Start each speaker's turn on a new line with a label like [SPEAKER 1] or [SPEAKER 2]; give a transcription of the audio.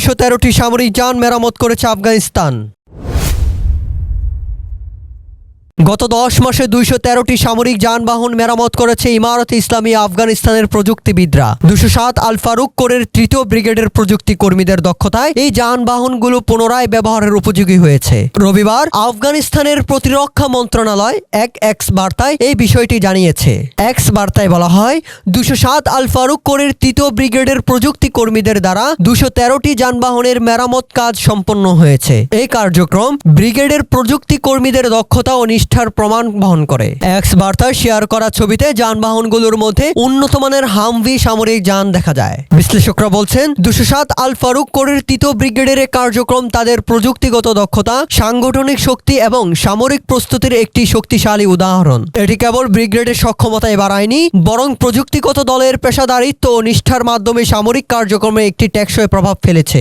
[SPEAKER 1] 213টি সামরিক যান মেরামত করেছে আফগানিস্তান। গত 10 মাসে 213টি সামরিক যানবাহন মেরামত করেছে ইমারত ইসলামী আফগানিস্তানের প্রযুক্তিবিদরা। 207 আল ফারুক কোরের 3য় ব্রিগেডের প্রযুক্তি কর্মীদের দক্ষতায় এই যানবাহনগুলো পুনরায় ব্যবহারের উপযোগী হয়েছে। রবিবার আফগানিস্তানের প্রতিরক্ষা মন্ত্রণালয় এক এক্স বার্তায় এই বিষয়টি জানিয়েছে। এক্স বার্তায় বলা হয়, 207 আল ফারুক কোরের 3য় ব্রিগেডের প্রযুক্তি কর্মীদের দ্বারা 213টি যানবাহনের মেরামত কাজ সম্পন্ন হয়েছে। এই কার্যক্রম ব্রিগেডের প্রযুক্তি কর্মীদের দক্ষতা ও নিষ্ঠার প্রমাণ বহন করে। এক্স বার্তায় শেয়ার করা ছবিতে যানবাহনগুলোর মধ্যে উন্নত মানের হামভি সামরিক যান দেখা যায়। বিশ্লেষকরা বলছেন, 207 আল ফারুক কোরের 3য় ব্রিগেডের কার্যক্রম তাদের প্রযুক্তিগত দক্ষতা, সাংগঠনিক শক্তি এবং সামরিক প্রস্তুতির একটি শক্তিশালী উদাহরণ। এটি কেবল ব্রিগেডের সক্ষমতায় বাড়ায়নি, বরং প্রযুক্তিগত দলের পেশাদারিত্ব ও নিষ্ঠার মাধ্যমে সামরিক কার্যক্রমে একটি টেকসই প্রভাব ফেলেছে।